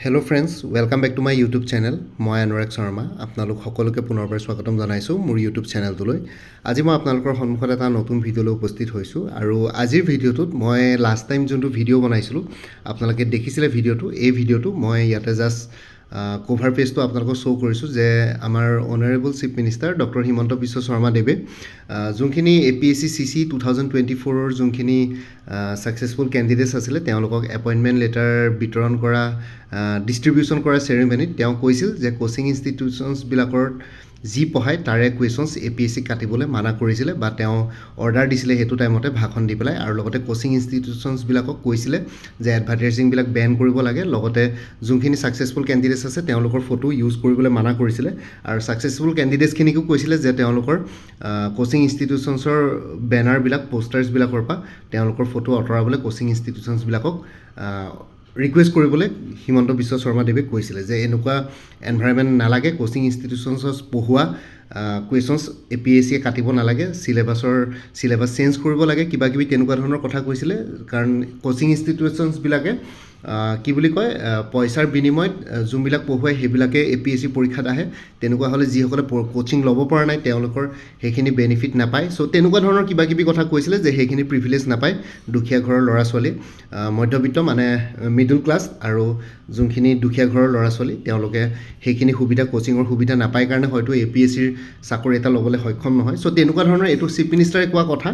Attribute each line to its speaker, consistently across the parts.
Speaker 1: Hello' friends, welcome back to my YouTube channel. মই অনুৰাগ শৰ্মা আপোনালোক সকলোকে পুনৰবাৰ স্বাগতম জনাইছোঁ মোৰ ইউটিউব চেনেলটোলৈ। আজি মই আপোনালোকৰ সন্মুখত এটা নতুন ভিডিঅ'লৈ উপস্থিত হৈছোঁ আৰু আজিৰ ভিডিঅ'টোত মই লাষ্ট টাইম যোনটো ভিডিঅ' বনাইছিলোঁ আপোনালোকে দেখিছিলে ভিডিঅ'টো। এই ভিডিঅ'টো মই ইয়াতে জাষ্ট কভাৰ পেজটো আপোনালোকক শ্ব' কৰিছোঁ যে আমাৰ honourable chief minister doctor Himanta Biswa Sarma দেৱে যোনখিনি APSC CC 2024 যোনখিনি ছাকচেছফুল কেণ্ডিডেটছ আছিলে তেওঁলোকক এপইণ্টমেণ্ট লেটাৰ বিতৰণ কৰা ডিষ্ট্ৰিবিউশ্যন কৰা চেৰিমনিত তেওঁ কৈছিল যে কোচিং ইনষ্টিটিউশ্যনছবিলাকৰ যি পঢ়ায় তাৰে কুৱেশ্যনছ APSC কাটিবলৈ মানা কৰিছিলে বা তেওঁ অৰ্ডাৰ দিছিলে সেইটো টাইমতে ভাষণ দি পেলাই। আৰু লগতে কোচিং ইনষ্টিটিউশ্যনছবিলাকক কৈছিলে যে এডভাৰটাইজিংবিলাক বেন কৰিব লাগে, লগতে যোনখিনি ছাকচেছফুল কেণ্ডিডেটছ আছে তেওঁলোকৰ ফটো ইউজ কৰিবলৈ মানা কৰিছিলে। আৰু ছাকচেছফুল কেণ্ডিডেটছখিনিকো কৈছিলে যে তেওঁলোকৰ কোচিং ইনষ্টিটিউশ্যনছৰ বেনাৰবিলাক পোষ্টাৰ্ছবিলাকৰ পৰা তেওঁলোকৰ ফটো আঁতৰাবলৈ কোচিং ইনষ্টিটিউশ্যনছবিলাকক ৰিকুৱেষ্ট কৰিবলৈ হিমন্ত বিশ্ব শৰ্মা দেৱে কৈছিলে যে এনেকুৱা এনভাইৰনমেণ্ট নালাগে, কোচিং ইনষ্টিটিউশ্যনছত পঢ়োৱা কুৱেশ্যনছ APSCয়ে কাটিব নালাগে, চিলেবাছ চেঞ্জ কৰিব লাগে, কিবা কিবি তেনেকুৱা ধৰণৰ কথা কৈছিলে। কাৰণ কোচিং ইনষ্টিটিউশ্যনছবিলাকে কি বুলি কয় পইচাৰ বিনিময়ত যোনবিলাক পঢ়ুৱাই সেইবিলাকে APSC পৰীক্ষাত আহে। তেনেকুৱা হ'লে যিসকলে কোচিং ল'ব পৰা নাই তেওঁলোকৰ সেইখিনি বেনিফিট নাপায়। চ' তেনেকুৱা ধৰণৰ কিবা কিবি কথা কৈছিলে যে সেইখিনি প্ৰিভিলেজ নাপায় দুখীয়া ঘৰৰ ল'ৰা ছোৱালী, মধ্যবিত্ত মানে মিডল ক্লাছ আৰু যোনখিনি দুখীয়া ঘৰৰ ল'ৰা ছোৱালী তেওঁলোকে সেইখিনি সুবিধা কোচিঙৰ সুবিধা নাপায় কাৰণে হয়তো APSCৰ চাকৰি এটা ল'বলৈ সক্ষম নহয়। চ' তেনেকুৱা ধৰণৰ এইটো চিফ মিনিষ্টাৰে কোৱা কথা,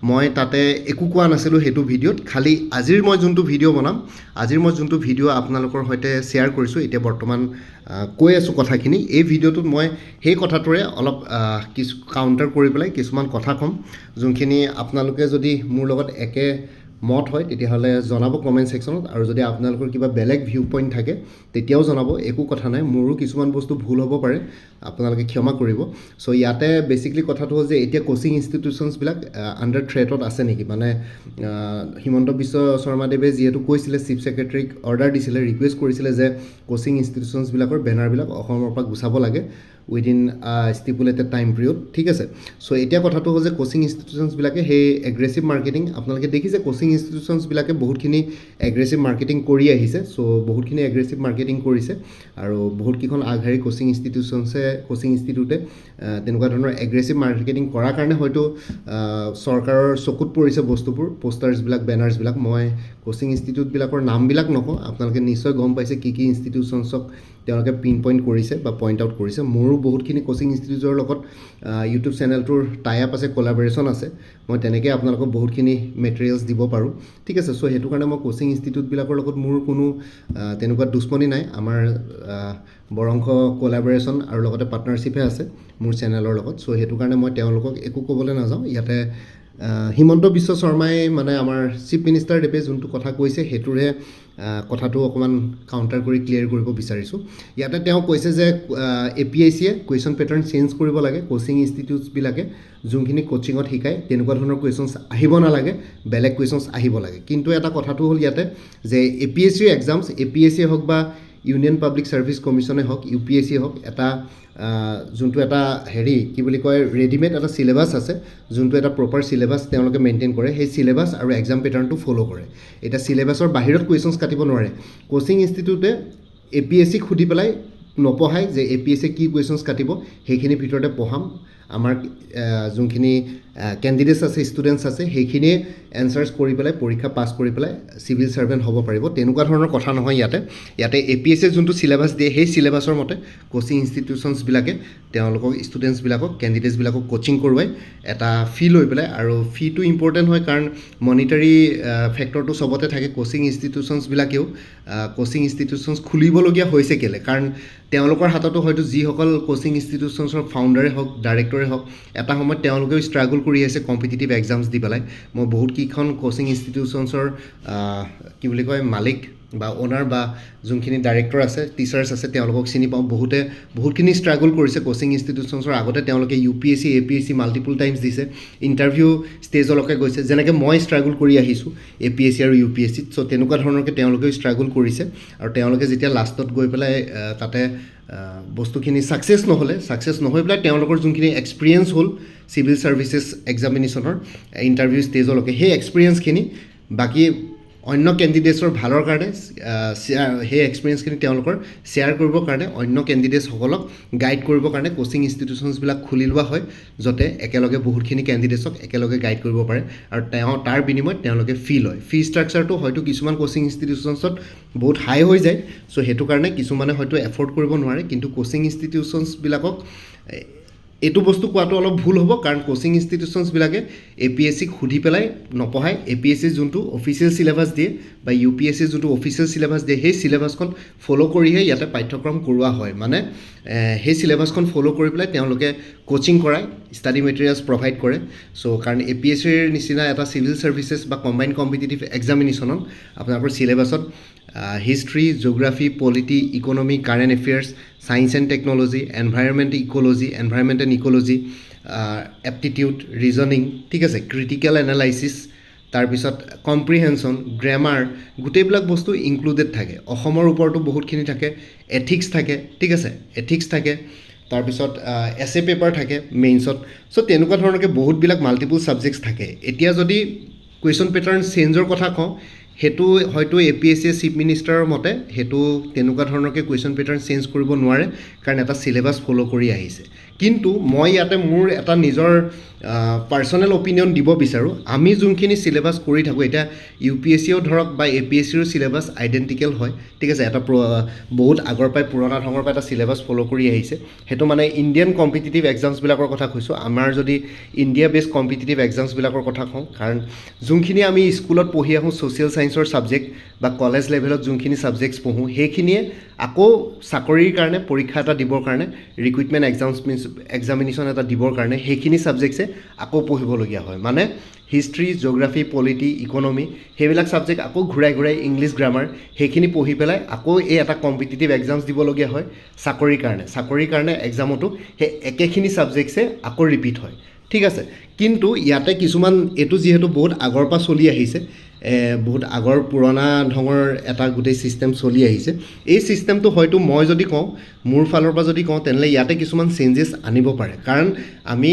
Speaker 1: মই তাতে একো কোৱা নাছিলোঁ সেইটো ভিডিঅ'ত। খালি আজিৰ মই যোনটো ভিডিঅ' আপোনালোকৰ সৈতে শ্বেয়াৰ কৰিছোঁ এতিয়া বৰ্তমান কৈ আছোঁ কথাখিনি, এই ভিডিঅ'টোত মই সেই কথাটোৰে অলপ কিছু কাউণ্টাৰ কৰি পেলাই কিছুমান কথা ক'ম যোনখিনি আপোনালোকে যদি মোৰ লগত একে মত হয় তেতিয়াহ'লে জনাব কমেণ্ট ছেকশ্যনত, আৰু যদি আপোনালোকৰ কিবা বেলেগ ভিউ পইণ্ট থাকে তেতিয়াও জনাব, একো কথা নাই। মোৰো কিছুমান বস্তু ভুল হ'ব পাৰে, আপোনালোকে ক্ষমা কৰিব। চ' ইয়াতে বেচিকলি কথাটো হ'ল যে এতিয়া কোচিং ইনষ্টিটিউশ্যনছবিলাক আণ্ডাৰ থ্ৰেটত আছে নেকি, মানে হিমন্ত বিশ্ব শৰ্মাদেৱে যিহেতু কৈছিলে চিফ ছেক্ৰেটাৰীক অৰ্ডাৰ দিছিলে, ৰিকুৱেষ্ট কৰিছিলে যে কোচিং ইনষ্টিটিউশ্যনছবিলাকৰ বেনাৰবিলাক অসমৰ পৰা গুচাব লাগে উইদিন ষ্টিপুলেটেড টাইম পিৰিয়ড, ঠিক আছে। চ' এতিয়া কথাটো হ'ল যে কোচিং ইনষ্টিটিউশ্যনছবিলাকে সেই এগ্ৰেছিভ মাৰ্কেটিং আপোনালোকে দেখিছে, কোচিং ইনষ্টিটিউশ্যনছবিলাকে বহুতখিনি এগ্ৰেছিভ মাৰ্কেটিং কৰি আহিছে। চ' বহুতখিনি এগ্ৰেছিভ মাৰ্কেটিং কৰিছে আৰু বহুতকেইখন আগশাৰী কোচিং ইনষ্টিটিউটে তেনেকুৱা ধৰণৰ এগ্ৰেছিভ মাৰ্কেটিং কৰাৰ কাৰণে হয়তো চৰকাৰৰ চকুত পৰিছে বস্তুবোৰ, পোষ্টাৰ্ছবিলাক বেনাৰ্ছবিলাক। মই কোচিং ইনষ্টিটিউটবিলাকৰ নামবিলাক নকওঁ, আপোনালোকে নিশ্চয় গম পাইছে কি কি ইনষ্টিটিউশ্যনছক তেওঁলোকে পিন পইণ্ট কৰিছে বা পইণ্ট আউট কৰিছে। মোৰো বহুতখিনি কোচিং ইনষ্টিটিউটৰ লগত ইউটিউব চেনেলটোৰ টাই আপ আছে, কলাবৰেশ্যন আছে, মই তেনেকৈ আপোনালোকক বহুতখিনি মেটেৰিয়েলছ দিব পাৰোঁ, ঠিক আছে। চ' সেইটো কাৰণে মই কোচিং ইনষ্টিটিউটবিলাকৰ লগত মোৰ কোনো তেনেকুৱা দুশ্মনী নাই, আমাৰ বৰংশ কলাবৰেশ্যন আৰু লগতে পাৰ্টনাৰশ্বিপহে আছে মোৰ চেনেলৰ লগত। চ' সেইটো কাৰণে মই তেওঁলোকক একো ক'বলৈ নাযাওঁ। ইয়াতে হিমন্ত বিশ্ব শৰ্মাই মানে আমাৰ চিফ মিনিষ্টাৰ দেৱে যোনটো কথা কৈছে সেইটোৰহে কথাটো অকণমান কাউণ্টাৰ কৰি ক্লিয়াৰ কৰিব বিচাৰিছোঁ। ইয়াতে তেওঁ কৈছে যে APSCয়ে কুৱেশ্যন পেটাৰ্ণ চেঞ্জ কৰিব লাগে, কোচিং ইনষ্টিটিউটছবিলাকে যোনখিনি কোচিঙত শিকায় তেনেকুৱা ধৰণৰ কুৱেশ্যনছ আহিব নালাগে, বেলেগ কুৱেশ্যনছ আহিব লাগে। কিন্তু এটা কথাটো হ'ল ইয়াতে যে APSCৰ এক্সামছ, APSCয়ে হওক বা ইউনিয়ন পাব্লিক ছাৰ্ভিচ কমিশ্যনে হওক, UPSCয়ে হওক, এটা যোনটো এটা কি বুলি কয় ৰেডিমেড এটা চিলেবাছ আছে, যোনটো এটা প্ৰপাৰ চিলেবাছ তেওঁলোকে মেইনটেইন কৰে, সেই চিলেবাছ আৰু এক্সাম পেটাৰ্ণটো ফ'ল' কৰে। এতিয়া চিলেবাছৰ বাহিৰত কুৱেশ্যনছ কাটিব নোৱাৰে। কোচিং ইনষ্টিটিউটে APSCক সুধি পেলাই নপঢ়ায় যে APSCয়ে কি কুৱেশ্যনছ কাটিব, সেইখিনিৰ ভিতৰতে পঢ়াম, আমাৰ যোনখিনি কেণ্ডিডেটছ আছে, ষ্টুডেণ্টছ আছে, সেইখিনিয়ে এনচাৰ্ছ কৰি পেলাই পৰীক্ষা পাছ কৰি পেলাই চিভিল ছাৰ্ভেণ্ট হ'ব পাৰিব, তেনেকুৱা ধৰণৰ কথা নহয়। ইয়াতে APSCয়ে যোনটো চিলেবাছ দিয়ে সেই চিলেবাছৰ মতে কোচিং ইনষ্টিটিউশ্যনছবিলাকে তেওঁলোকক ষ্টুডেণ্টছবিলাকক কেণ্ডিডেটছবিলাকক কোচিং কৰোৱাই এটা ফি লৈ পেলাই। আৰু ফিটো ইম্পৰ্টেণ্ট হয় কাৰণ মনিটাৰী ফেক্টৰটো চবতে থাকে। কোচিং ইনষ্টিটিউশ্যনছবিলাকেও কোচিং ইনষ্টিটিউশ্যনছ খুলিবলগীয়া হৈছে কেলৈ, কাৰণ তেওঁলোকৰ হাততো হয়তো যিসকল কোচিং ইনষ্টিটিউশ্যনছৰ ফাউণ্ডাৰে হওক, ডাইৰেক্টৰে হওক, এটা সময়ত তেওঁলোকেও ষ্ট্ৰাগল কৰি আহিছে কম্পিটিটিভ এক্সামছ দি পেলাই। মই বহুতকেইখন কোচিং ইনষ্টিটিউশ্যনছৰ কি বুলি কয় মালিক বা অ'নাৰ বা যোনখিনি ডাইৰেক্টৰ আছে, টিচাৰ্ছ আছে, তেওঁলোকক চিনি পাওঁ। বহুতখিনি ষ্ট্ৰাগল কৰিছে কোচিং ইনষ্টিটিউশ্যনছৰ আগতে, তেওঁলোকে UPSC APSC মাল্টিপুল টাইমছ দিছে, ইণ্টাৰভিউ ষ্টেজলৈকে গৈছে, যেনেকৈ মই ষ্ট্ৰাগল কৰি আহিছোঁ APSC আৰু UPSCত। চ' তেনেকুৱা ধৰণৰকৈ তেওঁলোকেও ষ্ট্ৰাগল কৰিছে আৰু তেওঁলোকে যেতিয়া লাষ্টত গৈ পেলাই তাতে বস্তুখিনি ছাকচেছ নহৈ পেলাই তেওঁলোকৰ যোনখিনি এক্সপিৰিয়েঞ্চ হ'ল চিভিল ছাৰ্ভিচেছ এক্সামিনেশ্যনৰ ইণ্টাৰভিউ ষ্টেজলৈকে, সেই এক্সপিৰিয়েঞ্চখিনি বাকী অন্য কেণ্ডিডেটছৰ ভালৰ কাৰণে সেই এক্সপিৰিয়েঞ্চখিনি তেওঁলোকৰ শ্বেয়াৰ কৰিবৰ কাৰণে অন্য কেণ্ডিডেটছসকলক গাইড কৰিবৰ কাৰণে কোচিং ইনষ্টিটিউশ্যনছবিলাক খুলি লোৱা হয় যাতে একেলগে বহুতখিনি কেণ্ডিডেটছক একেলগে গাইড কৰিব পাৰে আৰু তাৰ বিনিময়ত তেওঁলোকে ফি লয় ফি ষ্ট্ৰাকচাৰটো হয়তো কিছুমান কোচিং ইনষ্টিটিউশ্যনছত বহুত হাই হৈ যায় চ' সেইটো কাৰণে কিছুমানে হয়তো এফৰ্ড কৰিব নোৱাৰে কিন্তু কোচিং ইনষ্টিটিউশ্যনছবিলাকক এইটো বস্তু কোৱাটো অলপ ভুল হ'ব কাৰণ কোচিং ইনষ্টিটিউশ্যনছবিলাকে APSCক সুধি পেলাই নপঢ়ায় APSC যোনটো অফিচিয়েল চিলেবাছ দিয়ে বা UPSC যোনটো অফিচিয়েল চিলেবাছ দিয়ে সেই চিলেবাছখন ফ'ল' কৰিহে ইয়াতে পাঠ্যক্ৰম কৰোৱা হয় মানে সেই চিলেবাছখন ফ'ল' কৰি পেলাই তেওঁলোকে কোচিং কৰায় ষ্টাডি মেটেৰিয়েলছ প্ৰভাইড কৰে চ' কাৰণ APSCৰ নিচিনা এটা চিভিল ছাৰ্ভিচেছ বা কম্বাইণ্ড কম্পিটিটিভ এক্সামিনেশ্যনত আপোনালোকৰ চিলেবাছত history geography polity economy current affairs science and technology environment and ecology aptitude reasoning ঠিক আছে ক্ৰিটিকেল এনালাইচিছ তাৰপিছত কম্প্ৰিহেনশ্যন গ্ৰামাৰ গোটেইবিলাক বস্তু ইনক্লুডেড থাকে অসমৰ ওপৰতো বহুতখিনি থাকে এথিক্স থাকে ঠিক আছে এথিক্স থাকে তাৰপিছত এছে পেপাৰ থাকে মেইনছত চ' তেনেকুৱা ধৰণৰকৈ বহুতবিলাক মাল্টিপুল ছাবজেক্টছ থাকে এতিয়া যদি কুৱেশ্যন পেটাৰ্ণ চেঞ্জৰ কথা কওঁ সেইটো হয়তো APSCয়ে চিফ মিনিষ্টাৰৰ মতে সেইটো তেনেকুৱা ধৰণৰকৈ কুৱেশ্যন পেটাৰ্ণ চেঞ্জ কৰিব নোৱাৰে কাৰণ এটা চিলেবাছ ফ'ল' কৰি আহিছে কিন্তু মই ইয়াতে মোৰ এটা নিজৰ পাৰ্চনেল অপিনিয়ন দিব বিচাৰোঁ আমি যোনখিনি চিলেবাছ কৰি থাকোঁ এতিয়া UPSCও ধৰক বা APSCৰো চিলেবাছ আইডেণ্টিকেল হয় ঠিক আছে এটা বহুত আগৰ পৰাই পুৰণা ধৰণৰ পৰা এটা চিলেবাছ ফ'ল' কৰি আহিছে সেইটো মানে ইণ্ডিয়ান কম্পিটিটিভ এক্সামছবিলাকৰ কথা কৈছোঁ আমাৰ যদি ইণ্ডিয়া বেছড কম্পিটিটিভ এক্সামছবিলাকৰ কথা কওঁ কাৰণ যোনখিনি আমি স্কুলত পঢ়ি আহোঁ ছ'চিয়েল ছায়েন্সৰ ছাবজেক্ট বা কলেজ লেভেলত যোনখিনি ছাবজেক্টছ পঢ়োঁ সেইখিনিয়ে আকৌ চাকৰিৰ কাৰণে পৰীক্ষা এটা দিবৰ কাৰণে ৰিক্ৰুইটমেণ্ট এক্সামিনেশ্যন এটা দিবৰ কাৰণে সেইখিনি ছাবজেক্টছে আকৌ পঢ়িবলগীয়া হয় মানে হিষ্ট্ৰী জিঅ'গ্ৰাফী পলিটি ইকনমি সেইবিলাক ছাবজেক্ট আকৌ ঘূৰাই ইংলিছ গ্ৰামাৰ সেইখিনি পঢ়ি পেলাই আকৌ এই এটা কম্পিটিটিভ এক্সামছ দিবলগীয়া হয় চাকৰিৰ কাৰণে এক্সামতো সেই একেখিনি ছাবজেক্টছে আকৌ ৰিপিট হয় ঠিক আছে কিন্তু ইয়াতে কিছুমান এইটো যিহেতু বহুত আগৰ পৰা চলি আহিছে বহুত আগৰ পুৰণা ধৰণৰ এটা গোটেই ছিষ্টেম চলি আহিছে এই ছিষ্টেমটো হয়তো মই যদি কওঁ মোৰ ফালৰ পৰা যদি কওঁ তেনেহ'লে ইয়াতে কিছুমান চেঞ্জেছ আনিব পাৰে কাৰণ আমি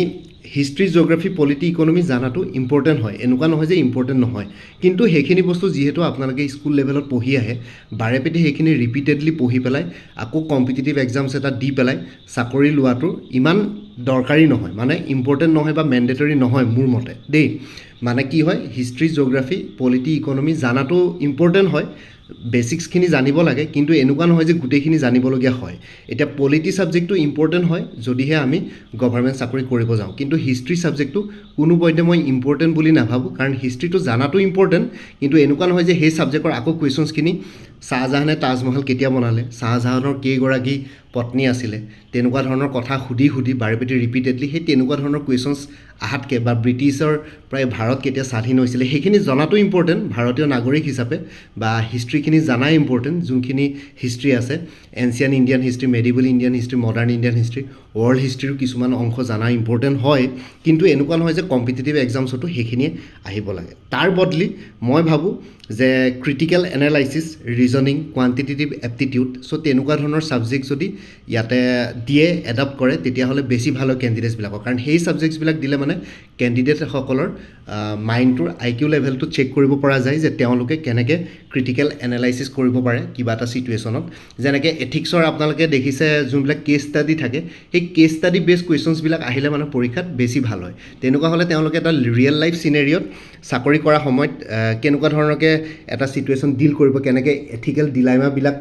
Speaker 1: হিষ্ট্ৰী জিঅ'গ্ৰাফী পলিটি ইকনমি জানাটো ইম্পৰ্টেণ্ট হয় এনেকুৱা নহয় যে ইম্পৰ্টেণ্ট নহয় কিন্তু সেইখিনি বস্তু যিহেতু আপোনালোকে স্কুল লেভেলত পঢ়ি আহে বাৰে পেটি সেইখিনি ৰিপিটেডলি পঢ়ি পেলাই আকৌ কম্পিটিটিভ এক্সামছ এটা দি পেলাই চাকৰি লোৱাটো ইমান দৰকাৰী নহয় মানে ইম্পৰ্টেণ্ট নহয় বা মেণ্ডেটৰী নহয় মোৰ মতে দেই মানে কি হয় হিষ্ট্ৰী জিঅ'গ্ৰাফী পলিটি ইকনমি জানাটো ইম্পৰ্টেণ্ট হয় বেচিক্সখিনি জানিব লাগে কিন্তু এনেকুৱা নহয় যে গোটেইখিনি জানিবলগীয়া হয় এতিয়া পলিটি ছাবজেক্টটো ইম্পৰ্টেণ্ট হয় যদিহে আমি গভৰ্ণমেণ্ট চাকৰি কৰিব যাওঁ কিন্তু হিষ্ট্ৰী ছাবজেক্টটো কোনো পধ্যে মই ইম্পৰ্টেণ্ট বুলি নাভাবোঁ কাৰণ হিষ্ট্ৰীটো জানাটো ইম্পৰ্টেণ্ট কিন্তু এনেকুৱা নহয় যে সেই ছাবজেক্টৰ আকৌ কুৱেশ্যনছখিনি শ্বাহজাহানে তাজমহল কেতিয়া বনালে শ্বাহজাহানৰ কেইগৰাকী পত্নী আছিলে তেনেকুৱা ধৰণৰ কথা সুধি বাৰে পেটি ৰিপিটেডলি সেই তেনেকুৱা ধৰণৰ কুৱেশ্যনছ আহাতকৈ বা ব্ৰিটিছৰ প্ৰায় ভাৰত কেতিয়া স্বাধীন হৈছিলে সেইখিনি জনাটো ইম্পৰ্টেণ্ট ভাৰতীয় নাগৰিক হিচাপে বা হিষ্ট্ৰীখিনি জানাই ইম্পৰ্টেণ্ট যোনখিনি হিষ্ট্ৰী আছে ancient Indian history medieval Indian history modern Indian history world হিষ্ট্ৰীৰো কিছুমান অংশ জানা ইম্পৰ্টেণ্ট হয় কিন্তু এনেকুৱা নহয় যে কম্পিটিটিভ এক্সামছতো সেইখিনিয়ে আহিব লাগে তাৰ বদলি মই ভাবোঁ যে critical analysis reasoning quantitative aptitude so' তেনেকুৱা ধৰণৰ ছাবজেক্ট যদি ইয়াতে দিয়ে এডাপ্ট কৰে তেতিয়াহ'লে বেছি ভাল হয় কেণ্ডিডেটছবিলাকৰ কাৰণ সেই ছাবজেক্টছবিলাক দিলে মানে কেণ্ডিডেটসকলৰ মাইণ্ডটোৰ IQ লেভেলটো চেক কৰিব পৰা যায় যে তেওঁলোকে কেনেকৈ ক্ৰিটিকেল এনালাইচিছ কৰিব পাৰে কিবা এটা ছিটুৱেশ্যনত যেনেকৈ এথিক্সৰ আপোনালোকে দেখিছে যোনবিলাক কেছ ষ্টাডি থাকে সেই কেছ ষ্টাডি বেছ কুৱেশ্যনছবিলাক আহিলে মানে পৰীক্ষাত বেছি ভাল হয় তেনেকুৱা হ'লে তেওঁলোকে এটা ৰিয়েল লাইফ চিনেৰিঅ'ত চাকৰি কৰা সময়ত কেনেকুৱা ধৰণৰকৈ এটা ছিটুৱেশ্যন ডিল কৰিব কেনেকৈ এথিকেল ডিলাইমাবিলাক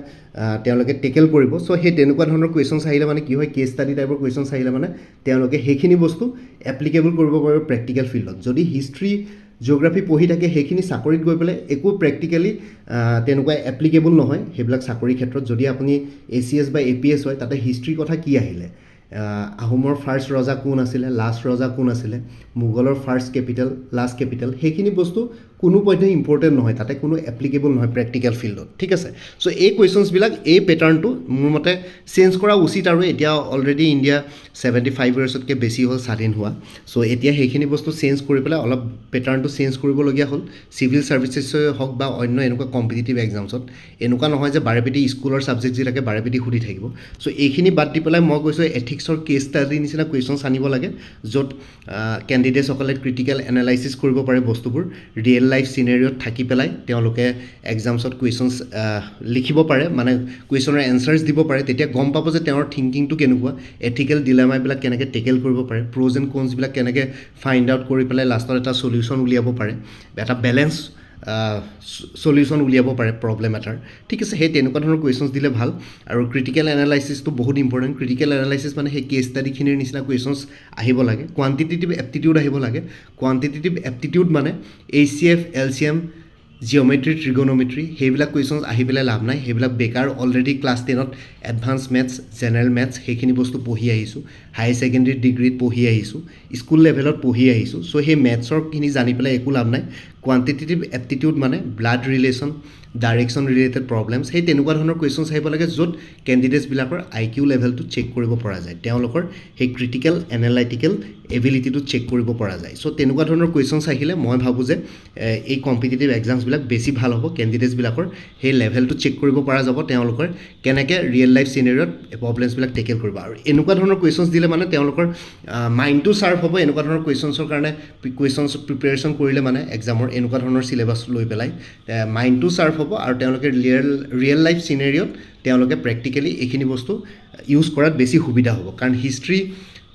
Speaker 1: তেওঁলোকে টেকেল কৰিব চ' সেই তেনেকুৱা ধৰণৰ কুৱেশ্যনছ আহিলে মানে কি হয় কেছ ষ্টাডি টাইপৰ কুৱেশ্যনছ আহিলে মানে তেওঁলোকে সেইখিনি বস্তু এপ্লিকেবল কৰিব পাৰিব প্ৰেক্টিকেল ফিল্ডত যদি হিষ্ট্ৰী জিঅ'গ্ৰাফী পঢ়ি থাকে সেইখিনি চাকৰিত গৈ পেলাই একো প্ৰেক্টিকেলি তেনেকুৱা এপ্লিকেবল নহয় সেইবিলাক চাকৰিৰ ক্ষেত্ৰত যদি আপুনি ACS বা APS হয় তাতে হিষ্ট্ৰীৰ কথা কি আহিলে আহোমৰ ফাৰ্ষ্ট ৰজা কোন আছিলে লাষ্ট ৰজা কোন আছিলে মোগলৰ ফাৰ্ষ্ট কেপিটেল লাষ্ট কেপিটেল সেইখিনি বস্তু কোনো পধ্যে ইম্পৰ্টেণ্ট নহয় তাতে কোনো এপ্লিকেবল নহয় প্ৰেক্টিকেল ফিল্ডত ঠিক আছে চ' এই কুৱেশ্যনছবিলাক এই পেটাৰ্ণটো মোৰ মতে চেঞ্জ কৰা উচিত আৰু এতিয়া অলৰেডি ইণ্ডিয়া 75 ইয়াৰ্ছতকৈ বেছি হ'ল স্বাধীন হোৱা চ' এতিয়া সেইখিনি বস্তু চেঞ্জ কৰি পেলাই অলপ পেটাৰ্ণটো চেঞ্জ কৰিবলগীয়া হ'ল চিভিল ছাৰ্ভিচেছই হওক বা অন্য এনেকুৱা কম্পিটিটিভ এক্সামছত এনেকুৱা নহয় যে বাৰে পেটি স্কুলৰ ছাবজেক্ট যিটাকে বাৰে পেটি সুধি থাকিব চ' এইখিনি বাদ দি পেলাই মই কৈছোঁ এথিক্সৰ কেছ ষ্টাডি নিচিনা কুৱেশ্যনছ আনিব লাগে য'ত কেণ্ডিডেটসকলে ক্ৰিটিকেল এনালাইচিছ কৰিব পাৰে বস্তুবোৰ ৰিয়েল লাইফ চিনেৰিঅ'ত থাকি পেলাই তেওঁলোকে এক্সামছত কুৱেশ্যনছ লিখিব পাৰে মানে কুৱেশ্যনৰ এনচাৰ্ছ দিব পাৰে তেতিয়া গম পাব যে তেওঁৰ থিংকিংটো কেনেকুৱা এথিকেল ডিলেমাবিলাক কেনেকৈ টেকেল কৰিব পাৰে প্ৰ'জ এণ্ড কনছবিলাক কেনেকৈ ফাইণ্ড আউট কৰি পেলাই লাষ্টত এটা সলিউশ্যন উলিয়াব পাৰে এটা বেলেঞ্চ সলিউশ্যন উলিয়াব পাৰে প্ৰব্লেম এটাৰ ঠিক আছে সেই তেনেকুৱা ধৰণৰ কুৱেশ্যনছ দিলে ভাল আৰু ক্ৰিটিকেল এনালাইচিছটো বহুত ইম্পৰ্টেণ্ট ক্ৰিটিকেল এনালাইচিছ মানে সেই কেছ ষ্টাডিখিনিৰ নিচিনা কুৱেশ্যনছ আহিব লাগে কোৱান্টিটেটিভ এপ্টিটিউড আহিব লাগে কোৱান্টিটেটিভ এপ্টিটিউড মানে HCF LCM জিঅ'মেট্ৰি ট্ৰিগন'মেট্ৰি সেইবিলাক কুৱেশ্যনছ আহি পেলাই লাভ নাই সেইবিলাক বেকাৰ অলৰেডি ক্লাছ 10ত এডভান্স মেথছ জেনেৰেল মেথছ সেইখিনি বস্তু পঢ়ি আহিছোঁ হাই ছেকেণ্ডেৰী ডিগ্ৰীত পঢ়ি আহিছোঁ স্কুল লেভেলত পঢ়ি আহিছোঁ চ' সেই মেথছৰখিনি জানি পেলাই একো লাভ নাই কোৱান্টিটেটিভ এপ্টিটিউড মানে blood relation direction related problems সেই তেনেকুৱা ধৰণৰ কুৱেশ্যনছ আহিব লাগে য'ত কেণ্ডিডেটছবিলাকৰ IQ লেভেলটো চেক কৰিব পৰা যায় তেওঁলোকৰ সেই ক্ৰিটিকেল এনালাইটিকেল এবিলিটিটো চেক কৰিব পৰা যায় চ' তেনেকুৱা ধৰণৰ কুৱেশ্যনছ আহিলে মই ভাবোঁ যে এই কম্পিটিটিভ এক্সামছবিলাক বেছি ভাল হ'ব কেণ্ডিডেটছবিলাকৰ সেই লেভেলটো চেক কৰিব পৰা যাব তেওঁলোকৰ কেনেকৈ ৰিয়েল লাইফ চিনেৰিঅ'ত প্ৰব্লেমছবিলাক টেকেল কৰিব আৰু এনেকুৱা ধৰণৰ কুৱেশ্যনছ দিলে মানে তেওঁলোকৰ মাইণ্ডটো শ্বাৰ্প হ'ব এনেকুৱা ধৰণৰ কুৱেশ্যনছৰ কাৰণে কুৱেশ্যনছ প্ৰিপেৰেশ্যন কৰিলে মানে এক্সামৰ এনেকুৱা ধৰণৰ চিলেবাছ লৈ পেলাই মাইণ্ডটো শ্বাৰ্প হ'ব আৰু তেওঁলোকে ৰিয়েল লাইফ চিনেৰিঅ'ত তেওঁলোকে প্ৰেক্টিকেলি এইখিনি বস্তু ইউজ কৰাত বেছি সুবিধা হ'ব কাৰণ হিষ্ট্ৰী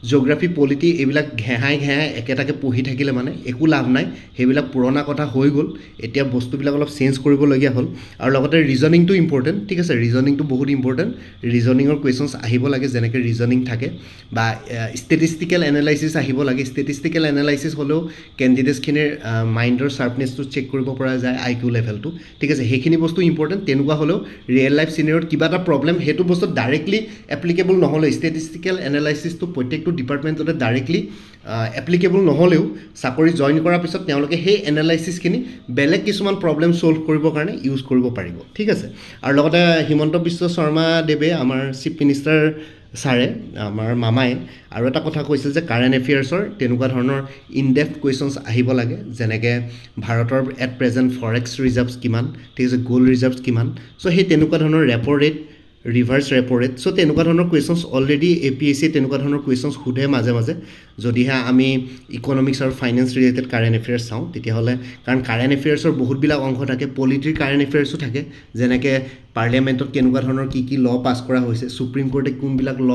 Speaker 1: জিঅ'গ্ৰাফী পলিটি এইবিলাক ঘেহাই একেটাকে পঢ়ি থাকিলে মানে একো লাভ নাই সেইবিলাক পুৰণা কথা হৈ গ'ল এতিয়া বস্তুবিলাক অলপ চেঞ্জ কৰিবলগীয়া হ'ল আৰু লগতে ৰিজনিংটো ইম্পৰ্টেণ্ট ঠিক আছে ৰিজনিংটো বহুত ইম্পৰ্টেণ্ট ৰিজনিঙৰ কুৱেশ্যনছ আহিব লাগে যেনেকৈ ৰিজনিং থাকে বা ষ্টেটিষ্টিকেল এনালাইচিছ আহিব লাগে ষ্টেটিষ্টিকেল এনালাইচিছ হ'লেও কেণ্ডিডেটছখিনিৰ মাইণ্ডৰ শ্বাৰ্পনেছটো চেক কৰিব পৰা যায় IQ লেভেলটো ঠিক আছে সেইখিনি বস্তু ইম্পৰ্টেণ্ট তেনেকুৱা হ'লেও ৰিয়েল লাইফ চিনেৰিঅ'ত কিবা এটা প্ৰব্লেম সেইটো বস্তু ডাইৰেক্টলি এপ্লিকেবল নহ'লেও ষ্টেটিষ্টিকেল এনালাইচিছটো প্ৰত্যেকটো ডিপাৰ্টমেণ্টতে ডাইৰেক্টলি এপ্লিকেবল নহ'লেও চাকৰি জইন কৰাৰ পিছত তেওঁলোকে সেই এনালাইচিছখিনি বেলেগ কিছুমান প্ৰব্লেম ছল্ভ কৰিবৰ কাৰণে ইউজ কৰিব পাৰিব ঠিক আছে আৰু লগতে হিমন্ত বিশ্ব শৰ্মা দেৱে আমাৰ চিফ মিনিষ্টাৰ ছাৰে আমাৰ মামাই আৰু এটা কথা কৈছিল যে কাৰেণ্ট এফেয়াৰ্ছৰ তেনেকুৱা ধৰণৰ ইনডেপ্থ কুৱেশ্যনছ আহিব লাগে যেনেকৈ ভাৰতৰ এট প্ৰেজেণ্ট ফৰেক্স ৰিজাৰ্ভছ কিমান ঠিক আছে গ'ল্ড ৰিজাৰ্ভছ কিমান চ' সেই তেনেকুৱা ধৰণৰ repo' rate reverse repo' rate so' তেনেকুৱা ধৰণৰ কুৱেশ্যনছ অলৰেডি APSC তেনেকুৱা ধৰণৰ কুৱেশ্যনছ সোধে মাজে মাজে যদিহে আমি ইকনমিক্স আৰু ফাইনেন্স ৰিলেটেড কাৰেণ্ট এফেয়াৰ্ছ চাওঁ তেতিয়াহ'লে কাৰণ কাৰেণ্ট এফেয়াৰ্ছৰ বহুতবিলাক অংশ থাকে পলিটিৰ কাৰেণ্ট এফেয়াৰ্ছো থাকে যেনেকৈ পাৰ্লিয়ামেণ্টত কেনেকুৱা ধৰণৰ কি ল পাছ কৰা হৈছে সুপ্ৰিম কোৰ্টে কোনবিলাক ল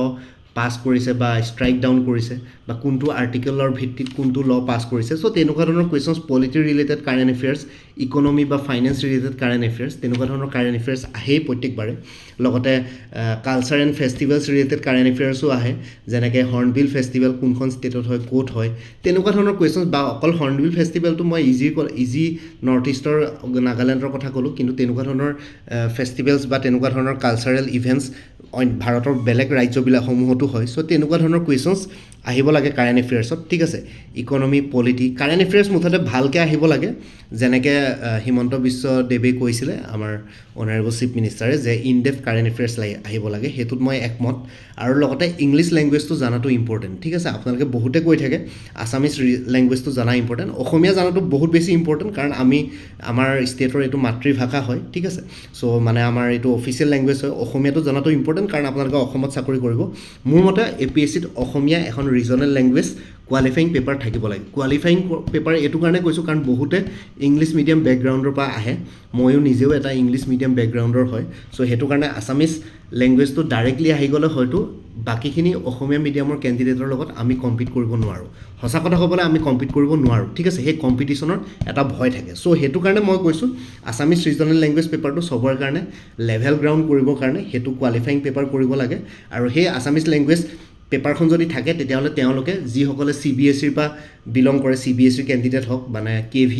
Speaker 1: পাছ কৰিছে বা ষ্ট্ৰাইক ডাউন কৰিছে বা কোনটো আৰ্টিকেলৰ ভিত্তিত কোনটো ল পাছ কৰিছে চ' তেনেকুৱা ধৰণৰ questions polity related current affairs economy বা ফাইনেন্স ৰিলেটেড কাৰেণ্ট এফেয়াৰ্ছ তেনেকুৱা ধৰণৰ কাৰেণ্ট এফেয়াৰ্ছ আহেই প্ৰত্যেকবাৰে লগতে culture and festivals related current এফেয়াৰ্ছো আহে যেনেকৈ হৰ্ণবিল ফেষ্টিভেল কোনখন ষ্টেটত হয় ক'ত হয় তেনেকুৱা ধৰণৰ কুৱেশ্যনছ বা অকল হৰ্ণবিল ফেষ্টিভেলটো মই ইজি নৰ্থ ইষ্টৰ নাগালেণ্ডৰ কথা ক'লোঁ কিন্তু তেনেকুৱা ধৰণৰ ফেষ্টিভেলছ বা তেনেকুৱা ধৰণৰ কালচাৰেল ইভেণ্টছ ভাৰতৰ বেলেগ ৰাজ্যবিলাকসমূহতো হয় চ' তেনেকুৱা ধৰণৰ কুৱেশ্যনছ আহিব লাগে কাৰেণ্ট এফেয়াৰ্ছত ঠিক আছে ইকনমি পলিটি কাৰেণ্ট এফেয়াৰ্ছ মুঠতে ভালকৈ আহিব লাগে যেনেকৈ হিমন্ত বিশ্ব দেৱে কৈছিলে আমাৰ অনাৰেবল চিফ মিনিষ্টাৰে যে ইনডেপ্থ কাৰেণ্ট এফেয়াৰ্ছ আহিব লাগে সেইটোত মই একমত আৰু লগতে ইংলিছ লেংগুৱেজটো জনাটো ইম্পৰ্টেণ্ট ঠিক আছে আপোনালোকে বহুতে কৈ থাকে আছামিজ লেংগুৱেজটো জনা ইম্পৰ্টেণ্ট অসমীয়া জনাটো বহুত বেছি ইম্পৰ্টেণ্ট কাৰণ আমাৰ ষ্টেটৰ এইটো মাতৃভাষা হয় ঠিক আছে চ' মানে আমাৰ এইটো অফিচিয়েল লেংগুৱেজ হয় অসমীয়াটো জনাটো ইম্পৰ্টেণ্ট কাৰণ আপোনালোকে অসমত চাকৰি কৰিব মোৰ মতে APSCত অসমীয়া এখন ৰিজনেল লেংগুৱেজ কোৱালিফাইং পেপাৰ থাকিব লাগে কোৱালিফাইং পেপাৰ এইটো কাৰণে কৈছোঁ কাৰণ বহুতে ইংলিছ মিডিয়াম বেকগ্ৰাউণ্ডৰ পৰা আহে ময়ো নিজেও এটা ইংলিছ মিডিয়াম বেকগ্ৰাউণ্ডৰ হয় চ' সেইটো কাৰণে আছামিজ লেংগুৱেজটো ডাইৰেক্টলি আহি গ'লে হয়তো বাকীখিনি অসমীয়া মিডিয়ামৰ কেণ্ডিডেটৰ লগত আমি কম্পিট কৰিব নোৱাৰোঁ সঁচা কথা ক'বলৈ আমি কম্পিট কৰিব নোৱাৰোঁ ঠিক আছে সেই কম্পিটিশ্যনৰ এটা ভয় থাকে চ' সেইটো কাৰণে মই কৈছোঁ আছামিজ ৰিজনেল লেংগুৱেজ পেপাৰটো চবৰে কাৰণে লেভেল গ্ৰাউণ্ড কৰিবৰ কাৰণে সেইটো কোৱালিফাইং পেপাৰ কৰিব লাগে আৰু সেই আছামিজ লেংগুৱেজ পেপাৰখন যদি থাকে তেতিয়াহ'লে তেওঁলোকে যিসকলে CBSEৰ পৰা বিলং কৰে CBSEৰ কেণ্ডিডেট হওক মানে KV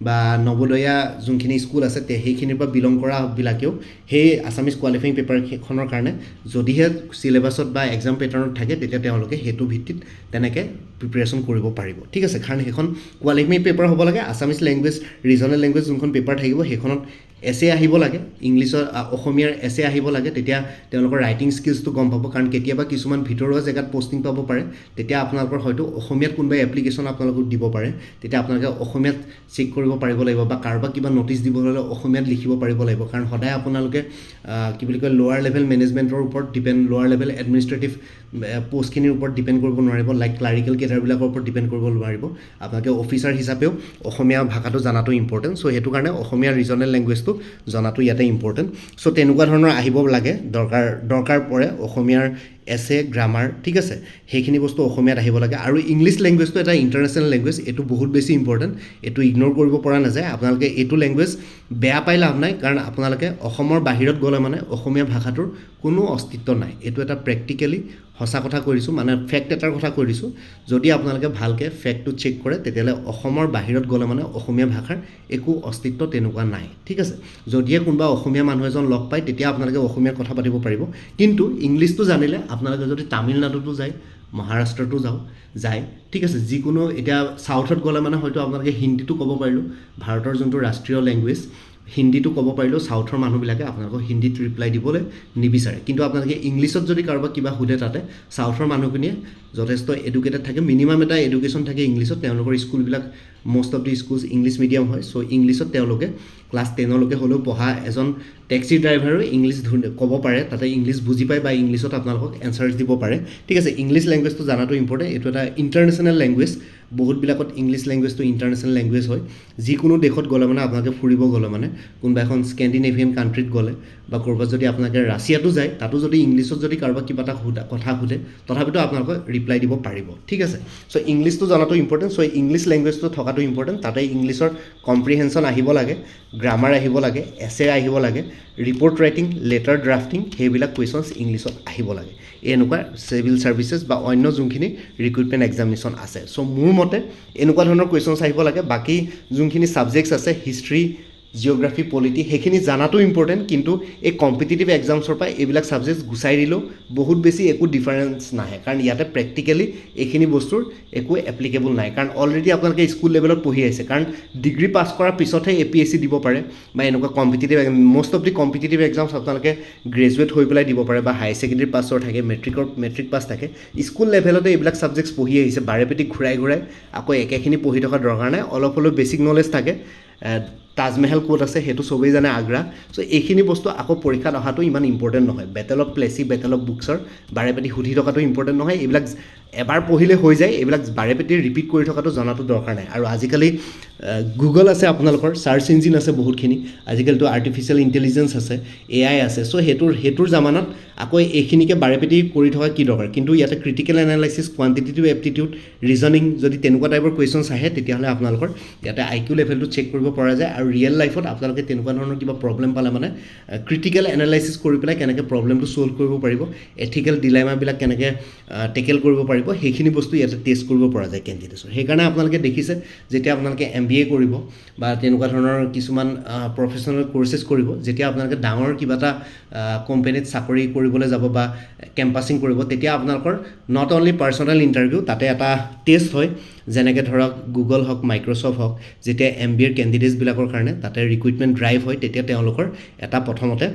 Speaker 1: বা নৱোদয়া যোনখিনি স্কুল আছে সেইখিনিৰ পৰা বিলং কৰাবিলাকেও সেই আছামিজ কোৱালিফাইং পেপাৰখনৰ কাৰণে যদিহে চিলেবাছত বা এক্সাম পেটাৰ্ণত থাকে তেতিয়া তেওঁলোকে সেইটো ভিত্তিত তেনেকৈ প্ৰিপেৰেশ্যন কৰিব পাৰিব ঠিক আছে কাৰণ সেইখন কোৱালিফাইং পেপাৰ হ'ব লাগে আছামিজ লেংগুৱেজ ৰিজনেল লেংগুৱেজ যোনখন পেপাৰ থাকিব সেইখনত এছে আহিব লাগে ইংলিছৰ অসমীয়াৰ এছে আহিব লাগে তেতিয়া তেওঁলোকৰ ৰাইটিং স্কিলছটো গম পাব কাৰণ কেতিয়াবা কিছুমান ভিতৰুৱা জেগাত পষ্টিং পাব পাৰে তেতিয়া আপোনালোকৰ হয়তো অসমীয়াত কোনোবা এপ্লিকেশ্যন আপোনালোকক দিব পাৰে তেতিয়া আপোনালোকে অসমীয়াত চেক কৰিব পাৰিব লাগিব বা কাৰোবাক কিবা নটিচ দিব হ'লে অসমীয়াত লিখিব পাৰিব লাগিব কাৰণ সদায় আপোনালোকে কি বুলি কয় লোৱাৰ লেভেল মেনেজমেণ্টৰ ওপৰত ডিপেণ্ড লোৱাৰ লেভেল এডমিনিষ্ট্ৰেটিভ পোষ্টখিনিৰ ওপৰত ডিপেণ্ড কৰিব নোৱাৰিব লাইক ক্লাৰিকেল কেডাৰবিলাকৰ ওপৰত ডিপেণ্ড কৰিব নোৱাৰিব আপোনালোকে অফিচাৰ হিচাপেও অসমীয়া ভাষাটো জনাটো ইম্পৰ্টেণ্ট চ' সেইটো কাৰণে অসমীয়া ৰিজনেল লেংগুৱেজটো জনাটো ইয়াতে ইম্পৰ্টেণ্ট চ' তেনেকুৱা ধৰণৰ আহিব লাগে দৰকাৰ পৰে অসমীয়াৰ এছে গ্ৰামাৰ ঠিক আছে সেইখিনি বস্তু অসমীয়াত আহিব লাগে আৰু ইংলিছ লেংগুৱেজটো এটা ইণ্টাৰনেশ্যনেল লেংগুৱেজ এইটো বহুত বেছি ইম্পৰ্টেণ্ট এইটো ইগন'ৰ কৰিব পৰা নাযায় আপোনালোকে এইটো লেংগুৱেজ বেয়া পাই লাভ নাই কাৰণ আপোনালোকে অসমৰ বাহিৰত গ'লে মানে অসমীয়া ভাষাটোৰ কোনো অস্তিত্ব নাই এইটো এটা প্ৰেক্টিকেলি সঁচা কথা কৈ দিছোঁ মানে ফেক্ট এটাৰ কথা কৈ দিছোঁ যদি আপোনালোকে ভালকৈ ফেক্টটো চেক কৰে তেতিয়াহ'লে অসমৰ বাহিৰত গ'লে মানে অসমীয়া ভাষাৰ একো অস্তিত্ব তেনেকুৱা নাই ঠিক আছে যদিহে কোনোবা অসমীয়া মানুহ এজন লগ পায় তেতিয়া আপোনালোকে অসমীয়াত কথা পাতিব পাৰিব কিন্তু ইংলিছটো জানিলে আপোনালোকে যদি তামিলনাডুতো যায় মহাৰাষ্ট্ৰতো যায় ঠিক আছে যিকোনো এতিয়া চাউথত গ'লে মানে হয়তো আপোনালোকে হিন্দীটো ক'ব পাৰিলোঁ ভাৰতৰ যোনটো ৰাষ্ট্ৰীয় লেংগুৱেজ হিন্দীটো ক'ব পাৰিলেও চাউথৰ মানুহবিলাকে আপোনালোকক হিন্দীত ৰিপ্লাই দিবলৈ নিবিচাৰে কিন্তু আপোনালোকে ইংলিছত যদি কাৰোবাক কিবা সোধে তাতে চাউথৰ মানুহখিনিয়ে যথেষ্ট এডুকেটেড থাকে মিনিমাম এটা এডুকেশ্যন থাকে ইংলিছত তেওঁলোকৰ স্কুলবিলাক most of the schools English medium হয় চ' ইংলিছত তেওঁলোকে ক্লাছ 10লৈকে হ'লেও পঢ়া এজন টেক্সি ড্ৰাইভাৰো ইংলিছ ক'ব পাৰে তাতে ইংলিছ বুজি পায় বা ইংলিছত আপোনালোকক এনচাৰ্ছ দিব পাৰে ঠিক আছে ইংলিছ লেংগুৱেজটো জানাটো ইম্পৰ্টেণ্ট এইটো এটা ইণ্টাৰনেশ্যনেল লেংগুৱেজ বহুতবিলাকত ইংলিছ লেংগুৱেজটো ইণ্টাৰনেশ্যনেল লেংগুৱেজ হয় যিকোনো দেশত গ'লে মানে আপোনালোকে ফুৰিব গ'লে মানে কোনোবা এখন স্কেণ্ডিনেভিয়ান কাণ্ট্ৰিত গ'লে বা ক'ৰবাত যদি আপোনালোকে ৰাছিয়াতো যায় তাতো যদি ইংলিছত যদি কাৰোবাক কিবা এটা কথা সোধে তথাপিতো আপোনালোকক ৰিপ্লাই দিব পাৰিব ঠিক আছে চ' ইংলিছটো জনাটো ইম্পৰ্টেণ্ট চ' ইংলিছ লেংগুৱেজটো থকাটো ইম্পৰ্টেণ্ট তাতে ইংলিছৰ কম্প্ৰিহেনশ্যন আহিব লাগে গ্ৰামাৰ আহিব লাগে এছে আহিব লাগে ৰিপৰ্ট ৰাইটিং লেটাৰ ড্ৰাফটিং সেইবিলাক কুৱেশ্যনছ ইংলিছত আহিব লাগে এনেকুৱা চিভিল ছাৰ্ভিচেছ বা অন্য যোনখিনি ৰিক্ৰুইটমেণ্ট এক্সামিনেশ্যন আছে চ' মোৰ মতে এনেকুৱা ধৰণৰ কুৱেশ্যনছ আহিব লাগে বাকী যোনখিনি ছাবজেক্টছ আছে হিষ্ট্ৰী জিঅ'গ্ৰাফী পলিটি সেইখিনি জানাটো ইম্পৰ্টেণ্ট কিন্তু এই কম্পিটিটিভ এক্সামছৰ পৰা এইবিলাক ছাবজেক্টছ গুচাই দিলেও বহুত বেছি একো ডিফাৰেঞ্চ নাহে কাৰণ ইয়াতে প্ৰেক্টিকেলি এইখিনি বস্তুৰ একো এপ্লিকেবল নাই কাৰণ অলৰেডি আপোনালোকে স্কুল লেভেলত পঢ়ি আহিছে কাৰণ ডিগ্ৰী পাছ কৰাৰ পিছতহে APSC দিব পাৰে বা এনেকুৱা competitive most of the competitive exams আপোনালোকে গ্ৰেজুৱেট হৈ পেলাই দিব পাৰে বা হায়াৰ ছেকেণ্ডেৰী পাছৰ থাকে মেট্ৰিক পাছ থাকে স্কুল লেভেলতে এইবিলাক ছাবজেক্টছ পঢ়ি আহিছে বাৰেপেটি ঘূৰাই আকৌ একেখিনি পঢ়ি থকা দৰকাৰ নাই অলপ হ'লেও বেছিক নলেজ থাকে তাজমহল ক'ত আছে সেইটো চবেই জানে আগ্ৰা চ' এইখিনি বস্তু আকৌ পৰীক্ষাত অহাটো ইমান ইম্পৰ্টেণ্ট নহয় battle of Plessis battle of বুকছৰ বাৰেপেটি সুধি থকাটো ইম্পৰ্টেণ্ট নহয় এইবিলাক এবাৰ পঢ়িলে হৈ যায় এইবিলাক বাৰেপেটি ৰিপিট কৰি থকাটো জনাটো দৰকাৰ নাই আৰু আজিকালি গুগল আছে আপোনালোকৰ চাৰ্চ ইঞ্জিন আছে বহুতখিনি আজিকালিতো আৰ্টিফিচিয়েল ইণ্টেলিজেঞ্চ আছে AI আছে চ' সেইটোৰ জামানত আকৌ এইখিনিকে বাৰেপেটি কৰি থকা কি দৰকাৰ কিন্তু ইয়াতে critical analysis quantitative aptitude reasoning যদি তেনেকুৱা টাইপৰ কুৱেশ্যনছ আহে তেতিয়াহ'লে আপোনালোকৰ ইয়াতে IQ লেভেলটো চেক কৰিব পৰা যায় আৰু ৰিয়েল লাইফত আপোনালোকে তেনেকুৱা ধৰণৰ কিবা প্ৰব্লেম পালে মানে ক্ৰিটিকেল এনালাইচিছ কৰি পেলাই কেনেকৈ প্ৰব্লেমটো ছল্ভ কৰিব পাৰিব এথিকেল ডিলেমাবিলাক কেনেকৈ টেকেল কৰিব পাৰিব সেইখিনি বস্তু ইয়াতে টেষ্ট কৰিব পৰা যায় কেণ্ডিডেটছৰ সেইকাৰণে আপোনালোকে দেখিছে যেতিয়া আপোনালোকে MBA কৰিব বা তেনেকুৱা ধৰণৰ কিছুমান প্ৰফেচনেল কৰ্চেছ কৰিব যেতিয়া আপোনালোকে ডাঙৰ কিবা এটা কোম্পানীত চাকৰি কৰিবলৈ যাব বা কেম্পাছিং কৰিব তেতিয়া আপোনালোকৰ নট অনলি পাৰ্চনেল ইণ্টাৰভিউ তাতে এটা টেষ্ট হয় যেনেকৈ ধৰক গুগল হওক মাইক্ৰ'ছফ্ট হওক যেতিয়া MBA কেণ্ডিডেটছবিলাকৰ কাৰণে তাতে ৰিক্ৰুইটমেণ্ট ড্ৰাইভ হয় তেতিয়া তেওঁলোকৰ এটা প্ৰথমতে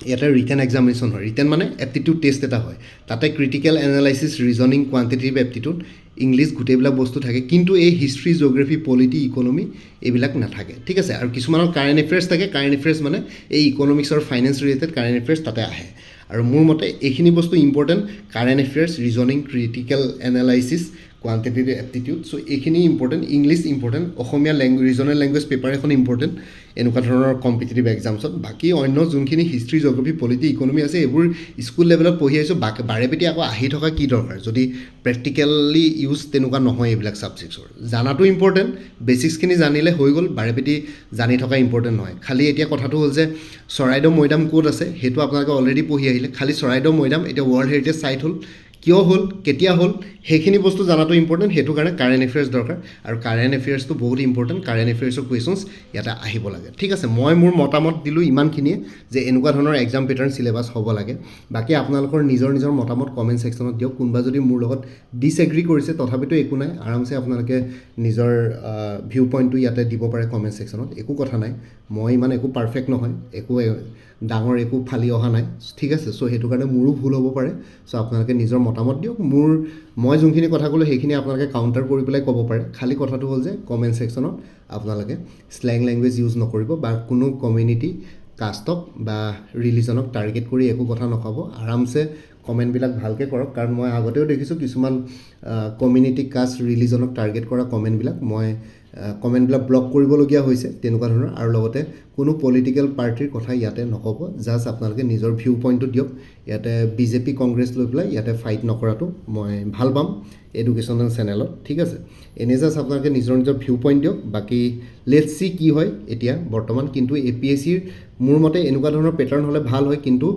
Speaker 1: ইয়াতে ৰিটেন এক্সামিনেশ্যন হয় ৰিটেন মানে এপ্টিটিউড টেষ্ট এটা হয় তাতে critical analysis reasoning quantitative aptitude English গোটেইবিলাক বস্তু থাকে কিন্তু এই হিষ্ট্ৰী জিঅ'গ্ৰাফী পলিটি ইকনমি এইবিলাক নাথাকে ঠিক আছে আৰু কিছুমানৰ কাৰেণ্ট এফেয়াৰ্ছ থাকে কাৰেণ্ট এফেয়াৰ্ছ মানে এই ইকনমিক্স আৰু ফাইনেন্স ৰিলেটেড কাৰেণ্ট এফেয়াৰ্ছ তাতে আহে আৰু মোৰ মতে এইখিনি বস্তু important current affairs reasoning critical analysis quantitative aptitude so' এইখিনি important English important Asomiya regional language paper এখন ইম্পৰ্টেণ্ট এনেকুৱা ধৰণৰ কম্পিটিটিভ এক্সামছত বাকী অন্য যোনখিনি হিষ্ট্ৰী জিঅ'গ্ৰাফী পলিটি ইকনমি আছে এইবোৰ স্কুল লেভেলত পঢ়ি আহিছোঁ বাৰেপেটি আকৌ আহি থকা কি দৰকাৰ যদি প্ৰেক্টিকেলি ইউজ তেনেকুৱা নহয় এইবিলাক ছাবজেক্টছৰ জানাটো ইম্পৰ্টেণ্ট বেচিক্সখিনি জানিলে হৈ গ'ল বাৰেপেটি জানি থকা ইম্পৰ্টেণ্ট নহয় খালি এতিয়া কথাটো হ'ল যে চৰাইদেউ মৈদাম ক'ত আছে সেইটো আপোনালোকে অলৰেডি পঢ়ি আহিলে খালি চৰাইদেউ মৈদাম এতিয়া ৱৰ্ল্ড হেৰিটেজ চাইট হ'ল কিয় হ'ল কেতিয়া হ'ল সেইখিনি বস্তু জনাটো ইম্পৰ্টেণ্ট সেইটো কাৰণে কাৰেণ্ট এফেয়াৰ্ছ দৰকাৰ আৰু কাৰেণ্ট এফেয়াৰ্ছটো বহুত ইম্পৰ্টেণ্ট কাৰেণ্ট এফেয়াৰ্ছৰ কুৱেশ্যনছ ইয়াতে আহিব লাগে ঠিক আছে মই মোৰ মতামত দিলোঁ ইমানখিনিয়ে যে এনেকুৱা ধৰণৰ এক্সাম পেটাৰ্ণ চিলেবাছ হ'ব লাগে বাকী আপোনালোকৰ নিজৰ নিজৰ মতামত কমেণ্ট ছেকশ্যনত দিয়ক কোনোবা যদি মোৰ লগত ডিছএগ্ৰী কৰিছে তথাপিতো একো নাই আৰামছে আপোনালোকে নিজৰ ভিউ পইণ্টটো ইয়াতে দিব পাৰে কমেণ্ট ছেকশ্যনত একো কথা নাই মই ইমান একো পাৰফেক্ট নহয় একো ডাঙৰ একো ফালি অহা নাই ঠিক আছে চ' সেইটো কাৰণে মোৰো ভুল হ'ব পাৰে চ' আপোনালোকে নিজৰ মতামত দিয়ক মই যোনখিনি কথা ক'লোঁ সেইখিনি আপোনালোকে কাউণ্টাৰ কৰি পেলাই ক'ব পাৰে খালী কথাটো হ'ল যে কমেণ্ট ছেকশ্যনত আপোনালোকে শ্লেং লেংগুৱেজ ইউজ নকৰিব বা কোনো কমিউনিটি কাষ্টক বা ৰিলিজনক টাৰ্গেট কৰি একো কথা নক'ব আৰামছে কমেণ্টবিলাক ভালকৈ কৰক কাৰণ মই আগতেও দেখিছোঁ কিছুমান কমিউনিটি কাষ্ট ৰিলিজনক টাৰ্গেট কৰা কমেণ্টবিলাক মই কমেণ্টবিলাক ব্লক কৰিবলগীয়া হৈছে তেনেকুৱা ধৰণৰ আৰু লগতে কোনো পলিটিকেল পাৰ্টিৰ কথা ইয়াতে নক'ব জাষ্ট আপোনালোকে নিজৰ ভিউ পইণ্টটো দিয়ক ইয়াতে বিজেপি কংগ্ৰেছ লৈ পেলাই ইয়াতে ফাইট নকৰাটো মই ভাল পাম এডুকেশ্যনেল চেনেলত ঠিক আছে এনে জাষ্ট আপোনালোকে নিজৰ নিজৰ ভিউ পইণ্ট দিয়ক বাকী লেটছ চি কি হয় এতিয়া বৰ্তমান কিন্তু APSCৰ মোৰ মতে এনেকুৱা ধৰণৰ পেটাৰ্ণ হ'লে ভাল হয় কিন্তু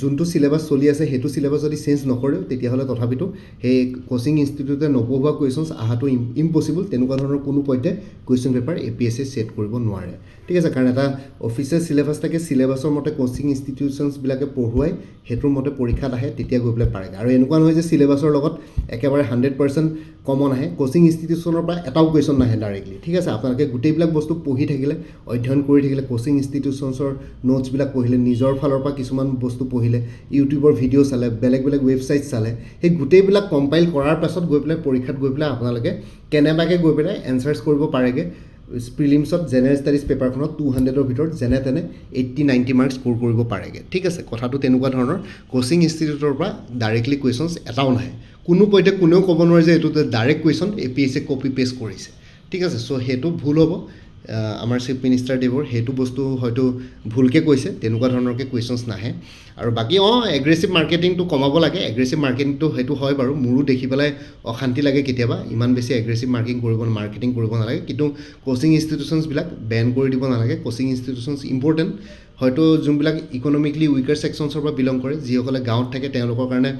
Speaker 1: যোনটো চিলেবাছ চলি আছে সেইটো চিলেবাছ যদি চেঞ্জ নকৰেও তেতিয়াহ'লে তথাপিতো সেই কোচিং ইনষ্টিটিউটে নপঢ়োৱা কুৱেশ্যনছ অহাটো ইম্পচিবল তেনেকুৱা ধৰণৰ কোনো পইণ্টে কুৱেশ্যন পেপাৰ APSC ছেট কৰিব নোৱাৰে ঠিক আছে কাৰণ এটা অফিচিয়েল চিলেবাছ থাকে চিলেবাছৰ মতে কোচিং ইনষ্টিটিউশ্যনছবিলাকে পঢ়ুৱাই সেইটোৰ মতে পৰীক্ষাত আহে তেতিয়া গৈ পেলাই পাৰেগৈ আৰু এনেকুৱা নহয় যে চিলেবাছৰ লগত একেবাৰে 100% কমন আহে কোচিং ইনষ্টিটিউশ্যনৰ পৰা এটাও কুৱেশ্যন নাহে ডাইৰেক্টলি ঠিক আছে আপোনালোকে গোটেইবিলাক বস্তু পঢ়ি থাকিলে অধ্যয়ন কৰি থাকিলে কোচিং ইনষ্টিটিউশ্যনছৰ নোটছবিলাক পঢ়িলে নিজৰ ফালৰ পৰা কিছুমান বস্তু পঢ়িলে ইউটিউবৰ ভিডিঅ' চালে বেলেগ বেলেগ ৱেবছাইট চালে সেই গোটেইবিলাক কম্পাইল কৰাৰ পাছত গৈ পেলাই পৰীক্ষাত গৈ পেলাই আপোনালোকে কেনেবাকৈ গৈ পেলাই এনচাৰ্ছ কৰিব পাৰেগৈ প্ৰিলিমছত জেনেৰেল ষ্টাডিজ পেপাৰখনত 200ৰ ভিতৰত যেনে তেনে 80-90 মাৰ্কছ স্ক'ৰ কৰিব পাৰেগৈ ঠিক আছে কথাটো তেনেকুৱা ধৰণৰ কোচিং ইনষ্টিটিউটৰ পৰা ডাইৰেক্টলি কুৱেশ্যনছ এটাও নাহে কোনো পইণ্টে কোনেও ক'ব নোৱাৰে যে এইটো direct question APSC copy paste কৰিছে ঠিক আছে চ' সেইটো ভুল হ'ব আমাৰ চিফ মিনিষ্টাৰ দেৱৰ সেইটো বস্তু হয়তো ভুলকৈ কৈছে তেনেকুৱা ধৰণৰকৈ কুৱেশ্যনছ নাহে আৰু বাকী এগ্ৰেছিভ মাৰ্কেটিংটো কমাব লাগে এগ্ৰেছিভ মাৰ্কেটিংটো সেইটো হয় বাৰু মোৰো দেখি পেলাই অশান্তি লাগে কেতিয়াবা ইমান বেছি এগ্ৰেছিভ মাৰ্কেটিং কৰিব নালাগে কিন্তু কোচিং ইনষ্টিটিউশ্যনছবিলাক বেন কৰি দিব নালাগে কোচিং ইনষ্টিটিউশ্যনছ ইম্পৰ্টেণ্ট হয়তো যোনবিলাক ইকনমিকলি উইকাৰ ছেকশ্যনছৰ পৰা বিলং কৰে যিসকলে গাঁৱত থাকে তেওঁলোকৰ কাৰণে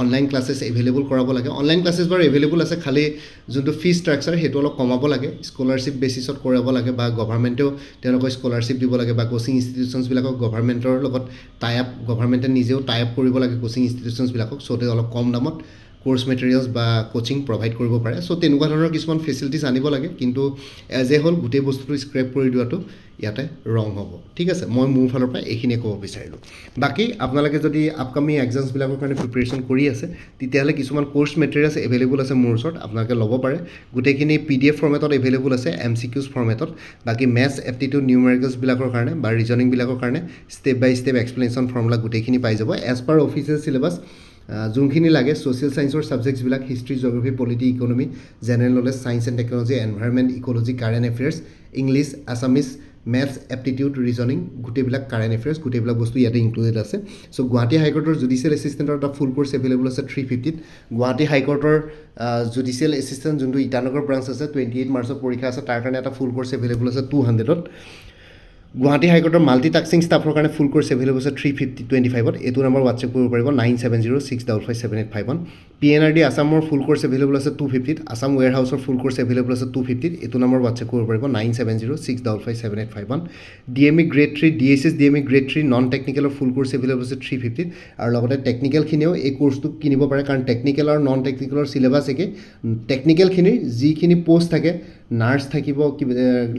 Speaker 1: অনলাইন ক্লাছেছ এভেইলেবল কৰাব লাগে অনলাইন ক্লাছেছ বাৰু এভেইলেবল আছে খালি যোনটো ফিজ ষ্ট্ৰাকচাৰ সেইটো অলপ কমাব লাগে স্কলাৰশ্বিপ বেচিছত কৰাব লাগে বা গভাৰ্মেণ্টেও তেওঁলোকক স্কলাৰশ্বিপ দিব লাগে বা কোচিং ইনষ্টিটিউশ্যনছবিলাকক গভাৰ্মেণ্টৰ লগত গভাৰ্মেণ্টে নিজেও টাই আপ কৰিব লাগে কোচিং ইনষ্টিটিউশ্যনছবিলাকক চ' অলপ কম দামত কোৰ্ছ মেটেৰিয়েলছ বা কোচিং প্ৰভাইড কৰিব পাৰে চ' তেনেকুৱা ধৰণৰ কিছুমান ফেচিলিটিছ আনিব লাগে কিন্তু এজ এ হ'ল গোটেই বস্তুটো স্ক্ৰেপ কৰি দিয়াটো ইয়াতে ৰং হ'ব ঠিক আছে মই মোৰ ফালৰ পৰা এইখিনিয়ে ক'ব বিচাৰিলোঁ বাকী আপোনালোকে যদি আপকামিং এক্সামছবিলাকৰ কাৰণে প্ৰিপেৰেশ্যন কৰি আছে তেতিয়াহ'লে কিছুমান কোৰ্ছ মেটেৰিয়েলছ এভেইলেবল আছে মোৰ ওচৰত আপোনালোকে ল'ব পাৰে গোটেইখিনি PDF ফৰ্মেটত এভেইলেবল আছে MCQs ফৰ্মেটত বাকী মেথছ এপ্টিটিউড নিউমেৰিকেলছবিলাকৰ কাৰণে বা ৰিজনিংবিলাকৰ কাৰণে step by step explanation formula গোটেইখিনি পাই যাব এজ পাৰ অফিচিয়েল চিলেবাছ যোনখিনি লাগে ছ'চিয়েল ছায়েন্সৰ ছাবজেক্টছবিলাক history geography polity economy general knowledge science and technology environment ecology current affairs English Assamese maths aptitude reasoning গোটেইবিলাক কাৰেণ্ট এফেয়াৰ্ছ গোটেইবিলাক বস্তু ইয়াতে ইনক্লুডেড আছে চ' গুৱাহাটী হাইকোৰ্টৰ জুডিচিয়েল এছিষ্টেণ্টৰ এটা ফুল কোৰ্ছ এভেইলেবল আছে 350ত গুৱাহাটী হাইকোৰ্টৰ জুডিচিয়েল এছিষ্টেণ্ট যোনটো ইটানগৰ ব্ৰাঞ্চ আছে 28 মাৰ্চত পৰীক্ষা আছে তাৰ কাৰণে এটা ফুল কোৰ্ছ এভেইলেবল আছে 200ত গুৱাহাটী হাইকোৰ্টৰ মাল্টিটাস্কিং ষ্টাফৰ কাৰণে ফুল কোৰ্ছ এভেইলেবল আছে 325ত এইটো নম্বৰ হোৱাটছএপ কৰিব পাৰিব 9706557851 PNRD আছামৰ ফুল কোৰ্ছ এভেইলেবল আছে 250ত আছাম ৱেৰ হাউচৰ ফুল কোৰ্ছ এভেইলেবল আছে 250ত এইটো নম্বৰ হোৱাটছএপ কৰিব পাৰিব 9706557851 DME grade 3 DSS DME grade 3 non টেকনিকেলৰ ফুল কোৰ্ছ এভেইলেবল আছে 350ত আৰু লগতে টেকনিকেলখিনিও এই কোৰ্ছটো কিনিব পাৰে কাৰণ টেকনিকেল আৰু নন টেকনিকেলৰ চিলেবাছ একে টেকনিকেলখিনিৰ যিখিনি পোষ্ট থাকে নাৰ্ছ থাকিব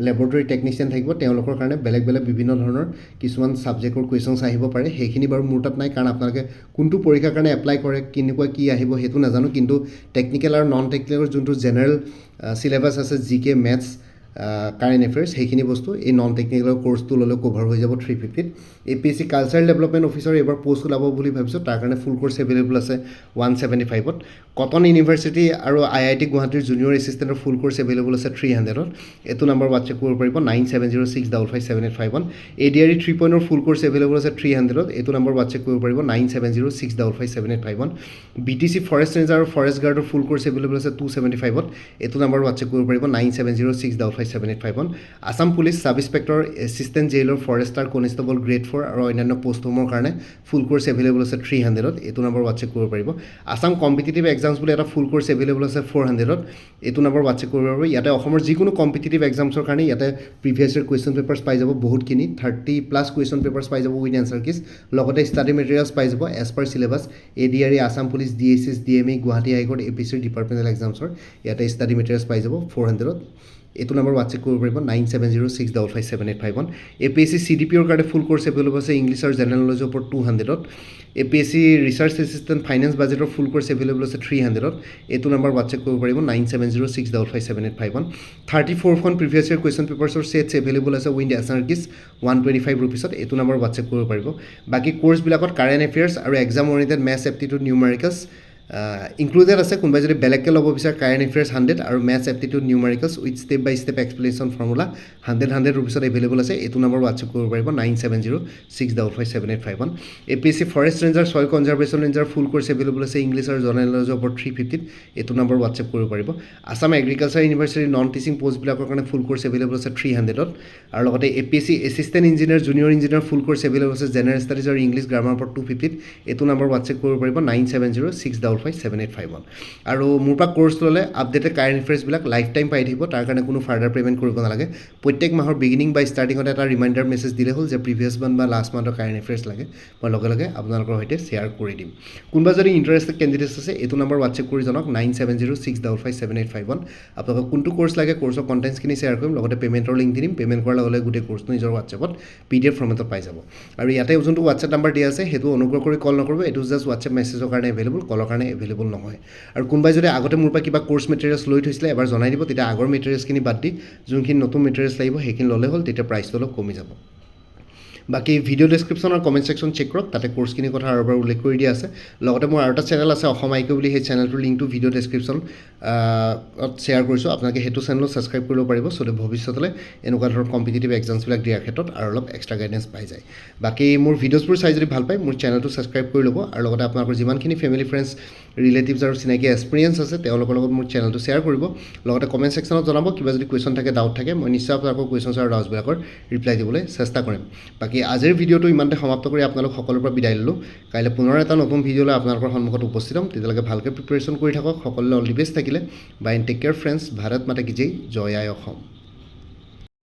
Speaker 1: লেবৰেটৰী টেকনিচিয়ান থাকিব তেওঁলোকৰ কাৰণে বেলেগ বেলেগ বিভিন্ন ধৰণৰ কিছুমান ছাবজেক্টৰ কুৱেশ্যনছ আহিব পাৰে সেইখিনি বাৰু মোৰ তাত নাই কাৰণ আপোনালোকে কোনটো পৰীক্ষাৰ কাৰণে এপ্লাই কৰে কেনেকুৱা কি আহিব সেইটো নাজানো কিন্তু টেকনিকেল আৰু নন টেকনিকেলৰ যোনটো জেনেৰেল চিলেবাছ আছে GK মেথছ কাৰেণ্ট এফেয়াৰ্ছ সেইখিনি বস্তু এই নন টেকনিকেলৰ কোৰ্ছটো ল'লেও কভাৰ হৈ যাব 350ত APSC কালচাৰেল ডেভেলপমেণ্ট অফিচাৰ এইবাৰ পষ্ট ওলাব বুলি ভাবিছোঁ তাৰ কাৰণে ফুল কোৰ্ছ এভেইলেবল আছে 175ত কটন ইউনিভাৰ্চিটি আৰু IIT গুৱাহাটীৰ জুনিয়ৰ এছিষ্টেণ্টৰ ফুল কোৰ্ছ এভেইলেবল আছে 300ত এইটো নম্বৰ হোৱাটছএপ কৰিব পাৰিব 9706557851 ADRE 3.0 ফুল কোৰ্ছ এভেইলেবল আছে 300ত এইটো নম্বৰ হোৱাটছএপ কৰিব পাৰিব 9706557851 BTC ফৰেষ্ট ৰেঞ্জাৰ আৰু ফৰেষ্ট গাৰ্ডৰ ফুল কোৰ্ছ এভেইলেবল আছে 275ত এইটো নম্বৰ হোৱাটছএপ কৰিব পাৰিব 9706557851 Assam police sub inspector assistant jailer forester constable grade A4 আৰু অন্যান্য পোষ্টসমূহৰ কাৰণে ফুল কোৰ্ছ এভেইলেবল আছে 300ত এইটো নম্বৰ হোৱাটছএপ কৰিব পাৰিব আসাম কম্পিটিটিভ এক্সামছ বুলি এটা ফুল কোৰ্ছ এভেইলেবল আছে 400ত এইটো নম্বৰ হোৱাটছএপ কৰিব পাৰিব ইয়াতে অসমৰ যিকোনো কম্পিটিটিভ এক্সামছৰ কাৰণে ইয়াতে প্ৰিভিয়াছ ইয়াৰ কুৱেশ্যন পেপাৰ্ছ পাই যাব বহুতখিনি 30+ কুৱেশ্যন পেপাৰ্ছ পাই যাব উইথ এনচাৰ কিজ লগতে ষ্টাডি মেটেৰিয়েলছ পাই যাব as per syllabus ADRE Assam police DSS DME Guwahati high court APSC departmental এক্সামছৰ ইয়াতে ষ্টাডি মেটেৰিয়েলছ পাই যাব 400ত এইটো নম্বৰ হোৱাটছএপ কৰিব পাৰিব 9706557851 APSC CDPৰ কাৰণে ফুল কোৰ্ছ এভেইলেবল আছে ইংলিছ আৰু জেনেৰেল নলেজৰ ওপৰত 200ত APSC ৰিচাৰ্চ এছিষ্টেণ্ট ফাইনেন্স বাজেটৰ ফুল কোৰ্ছ এভেইলেবল আছে 300ত এইটো নম্বৰ হোৱাটছএপ কৰিব পাৰিব 9706557851 34খন প্ৰিভিয়াছ ইয়াৰ কুৱেশ্যন পেপাৰ্ছৰ ছেটছ এভেইলেবল আছে উইথ এনচাৰ কিজ 125 ৰুপিছত এইটো নম্বৰ হোৱাটছএপ কৰিব পাৰিব বাকী কোৰ্ছবিলাকত কাৰেণ্ট এফেয়াৰ্ছ আৰু exam oriented maths aptitude numericals included আছে কোনোবাই যদি বেলেগকৈ ল'ব বিচাৰে কাৰেণ্ট এফেয়াৰ্ছ 100 আৰু maths aptitude numericals with step by step explanation formula 100 ৰুপিছত এভেইলেবল আছে এইটো নম্বৰ হোৱাটছএপ কৰিব পাৰিব 9706557851 APSC forest ranger soil conservation ranger full course available আছে ইংলিছ আৰু জেনেৰেল নলেজৰ ওপৰত 350ত এইটো নম্বৰ হোৱাটছএপ কৰিব পাৰিব আসাম এগ্ৰিকালচাৰ ইউনিভাৰ্চিটিৰ নন টিচিং পষ্টবিলাকৰ কাৰণে ফুল কোৰ্ছ এভেইলেবল আছে 300ত আৰু লগতে APSC assistant engineer junior engineer full course available আছে জেনেৰেল ষ্টাডিজ আৰু ইংলিছ গ্ৰামাৰৰ ওপৰত 250ত এইটো নম্বৰ হোৱাটছএপ কৰিব পাৰিব 9706557851 আৰু মোৰ পৰা কোৰ্ছ ল'লে আপডেটেড কাৰেণ্ট এফেয়াৰ্ছবিলাক লাইফ টাইম পাই থাকিব তাৰ কাৰণে কোনো ফাৰ্ডাৰ পে'মেণ্ট কৰিব নালাগে প্ৰত্যেক মাহৰ বিগিনিং বা ষ্টাৰ্টিঙত এটা ৰিমাইণ্ডাৰ মেছেজ দিলে হ'ল যে প্ৰিভিয়াছ মান্থ বা লাষ্ট মান্থৰ কাৰেণ্ট এফেয়াৰ্ছ লাগে মই লগে লগে আপোনালোকৰ সৈতে শ্বেয়াৰ কৰি দিম কোনোবা যদি ইণ্টাৰেষ্টেড কেণ্ডিডেটছ আছে এইটো নম্বৰ হোৱাটছএপ কৰি জনাওক 9706557851 আপোনালোকক কোনটো কোৰ্ছ লাগে কোৰ্ছৰ কণ্টেণ্টছখিনি শ্বেয়াৰ কৰিম লগতে পে'মেণ্টৰ লিংক দি দিম পে'মেণ্ট কৰাৰ লগে লগে গোটেই কোৰ্ছটো নিজৰ হোৱাটছএপত PDF ফৰ্মেটত পাই যাব আৰু ইয়াতে যোনটো হোৱাটছএপ নাম্বাৰ দিয়া আছে সেইটো অনুগ্ৰহ কৰি কল নকৰিব এইটো জাষ্ট হোৱাটছএপ মেছেজৰ কাৰণে এভেইলেবল কলৰ কাৰণে এভেইলেবল নহয় আৰু কোনোবাই যদি আগতে মোৰ পৰা কিবা কোৰ্ছ মেটেৰিয়েলছ লৈ থৈছিলে এবাৰ জনাই দিব তেতিয়া আগৰ মেটেৰিয়েলছখিনি বাদ দি যোনখিনি নতুন মেটেৰিয়েলছ লাগিব সেইখিনি ল'লে হ'ল তেতিয়া প্ৰাইচটো অলপ কমি যাব বাকী ভিডিঅ' ডেছক্ৰিপশ্যন আৰু কমেণ্ট ছেকশ্যন চেক কৰক তাতে কোৰ্ছখিনিৰ কথা আৰু এবাৰ উল্লেখ কৰি দিয়া আছে লগতে মোৰ আৰু এটা চেনেল আছে অসম আইকিউ বুলি সেই চেনেলটোৰ লিংকটো ভিডিঅ' ডেছক্ৰিপশ্যন শ্বেয়াৰ কৰিছোঁ আপোনালোকে সেইটো চেনেলত ছাবস্ক্ৰাইব কৰিব পাৰিব চ' ভৱিষ্যতলৈ এনেকুৱা ধৰণৰ কম্পিটিটিভ এক্সামছবিলাক দিয়াৰ ক্ষেত্ৰত আৰু অলপ এক্সট্ৰা গাইডেঞ্চ পাই যায় বাকী মোৰ ভিডিঅ'ছবোৰ চাই যদি ভাল পায় মোৰ চেনেলটো ছাবস্ক্ৰাইব কৰি ল'ব আৰু লগতে আপোনালোকৰ যিমানখিনি ফেমিলি ফ্ৰেণ্ডছ ৰিলেটিভছ আৰু চিনাকি এক্সপিৰিয়েঞ্চ আছে তেওঁলোকৰ লগত মোৰ চেনেলটো শ্বেয়াৰ কৰিব লগতে কমেণ্ট ছেকশ্যনত জনাব কিবা যদি কুৱেশ্যন থাকে ডাউট থাকে মই নিশ্চয় আপোনালোকৰ কুৱেশ্যনছ আৰু ডাউটছবিলাকৰ ৰিপ্লাই দিবলৈ চেষ্টা কৰিম বাকী আজিৰ ভিডিঅ'টো ইমানতে সমাপ্ত কৰি আপোনালোক সকলোৰে পৰা বিদায় ল'লোঁ কাইলৈ পুনৰ এটা নতুন ভিডিঅ' লৈ আপোনালোকৰ সন্মুখত উপস্থিত হ'ম তেতিয়ালৈকে ভালকৈ প্ৰিপেৰেশ্যন কৰি থাকক সকলোলৈ অল দি বেষ্ট থাকিলে bye and take care friends Bharat Mata কি জয় জয় আই অসম